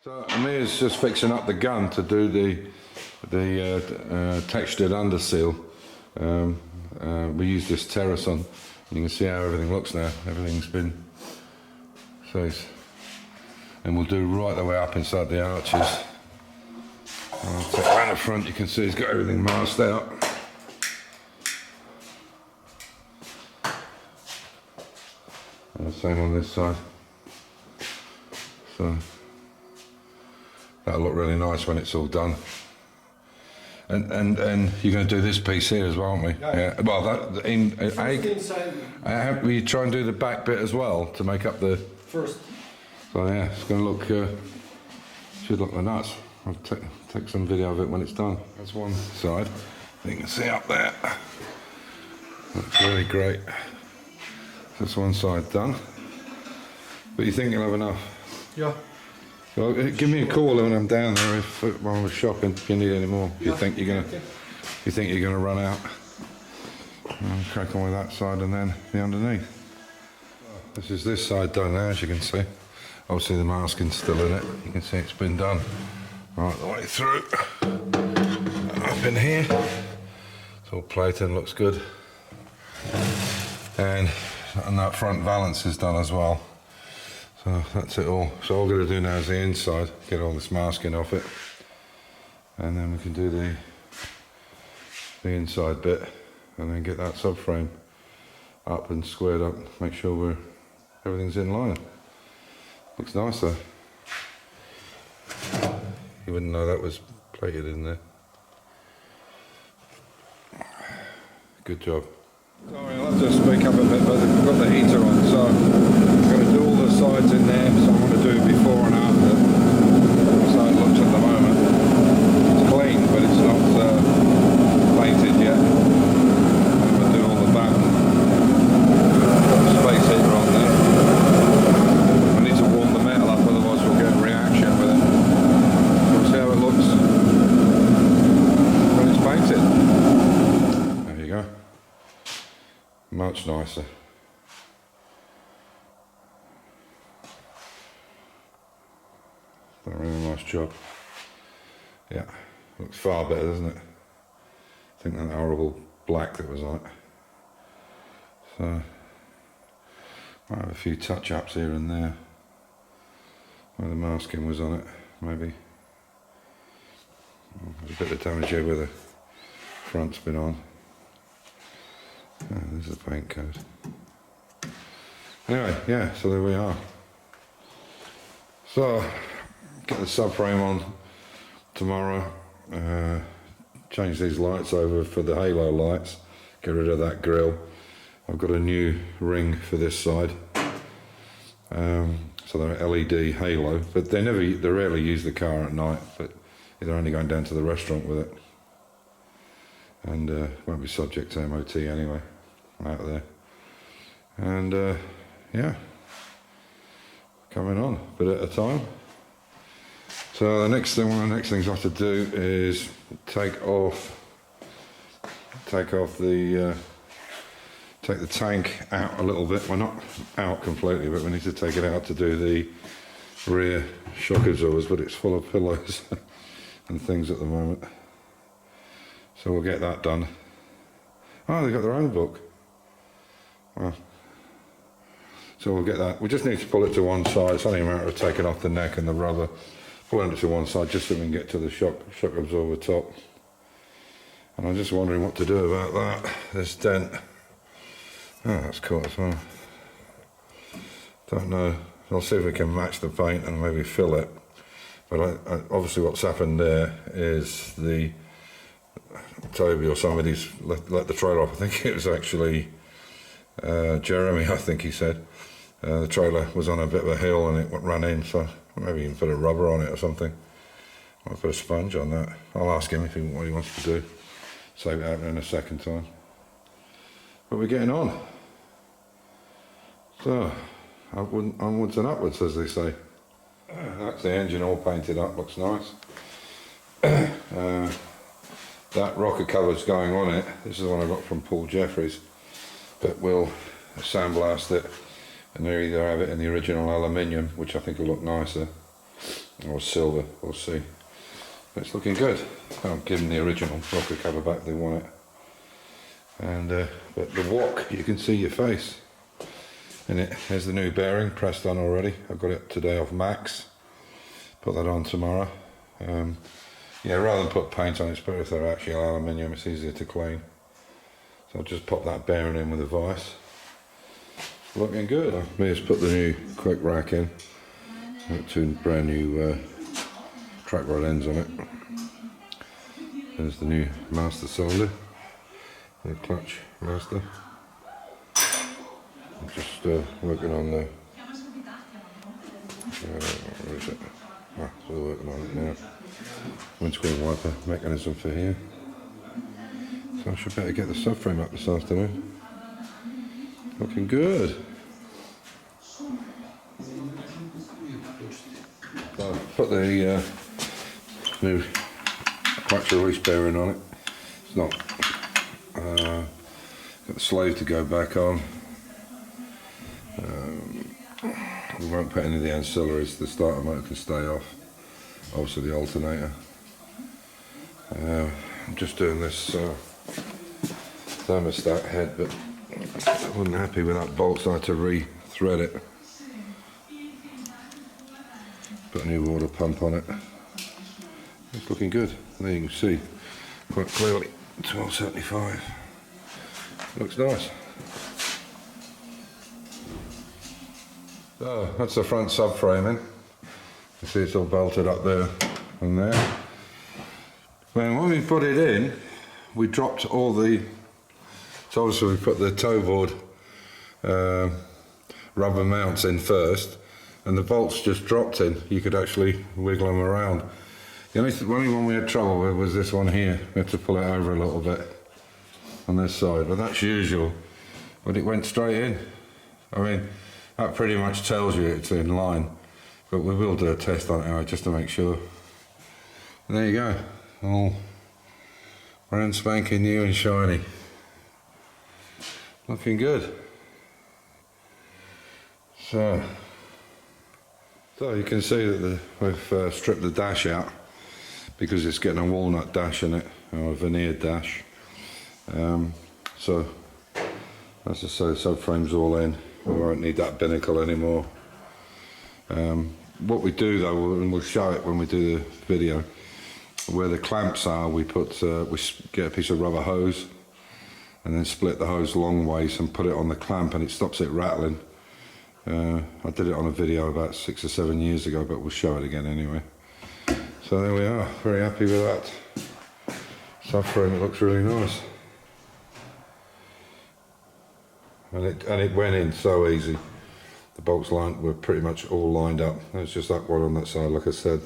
So Amir's just fixing up the gun to do the textured under seal. We use this terrace on. You can see how everything looks now. Everything's been and we'll do right the way up inside the arches. I'll take around the front. You can see he's got everything masked out. And the same on this side. So that'll look really nice when it's all done. And you're going to do this piece here as well, aren't we? Yeah. Well, we try and do the back bit as well to make up the first. So yeah, it's going to look should look like nuts. I'll take some video of it when it's done. That's one side. You can see up there. Looks really great. That's one side done. But you think you'll have enough? Yeah. Well, give me a call when I'm down there while I'm shopping if you need any more. Yeah. You think you're gonna run out? I'll crack on with that side and then the underneath. This is this side done now, as you can see. Obviously the masking's still in it. You can see it's been done right the way through. Up in here, it's all plated, looks good. And that front valance is done as well. So that's it all. So all we're going to do now is the inside, get all this masking off it, and then we can do the inside bit, and then get that subframe up and squared up. Make sure everything's in line. Looks nice though. You wouldn't know that was plated in there. Good job. Sorry, I'll have to speak up a bit, but we've got the heater on, so I'm going to do all the sides in there, so I'm going to do before and after. So it looks at the moment. It's clean, but it's not painted yet. I'm going to do all the back. Got the space heater on there. I need to warm the metal up, otherwise we'll get a reaction with it. We'll see how it looks when it's painted. There you go. Much nicer. Done a really nice job. Yeah, looks far better, doesn't it? I think that horrible black that was on it. So, might have a few touch-ups here and there where the masking was on it, maybe. There's a bit of damage here where the front's been on. Oh, this is the paint code. Anyway, yeah, so there we are. So, get the subframe on tomorrow. Change these lights over for the halo lights. Get rid of that grille. I've got a new ring for this side. So they're LED halo, but they rarely use the car at night, but they're only going down to the restaurant with it. And won't be subject to MOT anyway, out there. And yeah, coming on, but at a time. So one of the next things I have to do is take the tank out a little bit. Well, not out completely, but we need to take it out to do the rear shock absorbers, but it's full of pillows and things at the moment. So we'll get that done. Oh, they've got their own book. Well, so we'll get that. We just need to pull it to one side. It's only a matter of taking off the neck and the rubber, pulling it to one side just so we can get to the shock absorber top. And I'm just wondering what to do about that. This dent. Oh, that's cool as well. Don't know. I'll see if we can match the paint and maybe fill it. But obviously what's happened there is Toby or somebody's let the trailer off. I think it was actually Jeremy, I think he said. The trailer was on a bit of a hill and it ran in, so maybe you can put a rubber on it or something. I'll put a sponge on that. I'll ask him what he wants to do. Save it out in a second time. But we're getting on. So, onwards and upwards, as they say. That's the engine all painted up, looks nice. That rocker cover's going on it. This is the one I got from Paul Jeffries. But we'll sandblast it and either have it in the original aluminium, which I think will look nicer, or silver, we'll see. It's looking good. I'll give them the original rocker cover back, they want it. And but the wok, you can see your face in it. There's the new bearing pressed on already. I got it today off Max. Put that on tomorrow. Yeah, rather than put paint on, it's better if they're actually aluminium, it's easier to clean. So I'll just pop that bearing in with a vise. Looking good. I may just put the new quick rack in. Got two brand new track rod ends on it. There's the new master cylinder, the clutch master. I'm just working on the. Where is it? Ah, so we're working on it now. Windscreen wiper mechanism for here. So I should better get the subframe up this afternoon. Looking good. So I've put the new clutch release bearing on it. It's not got the slave to go back on. We won't put any of the ancillaries. The starter motor can stay off. Obviously the alternator. I'm just doing this thermostat head, but I wasn't happy with that bolt, so I had to re-thread it. Put a new water pump on it. It's looking good. There you can see quite clearly 1275. Looks nice. So that's the front subframing. You see it's all bolted up there and there. When we put it in, we dropped all the. So obviously we put the toe board rubber mounts in first, and the bolts just dropped in. You could actually wiggle them around. The only one we had trouble with was this one here. We had to pull it over a little bit on this side, but that's usual. But it went straight in. I mean, that pretty much tells you it's in line. But we will do a test on it anyway, just to make sure. And there you go, all brand spanking new and shiny. Looking good. So you can see that we've stripped the dash out because it's getting a walnut dash in it, or a veneered dash. So as I say, the subframe's all in. We won't need that binnacle anymore. What we do though, and we'll show it when we do the video, where the clamps are, we put we get a piece of rubber hose and then split the hose long ways and put it on the clamp, and it stops it rattling. I did it on a video about 6 or 7 years ago, but we'll show it again anyway. So there we are, very happy with that subframe. It looks really nice, and it went in so easy. The bolts were pretty much all lined up. It's just that one on that side, like I said.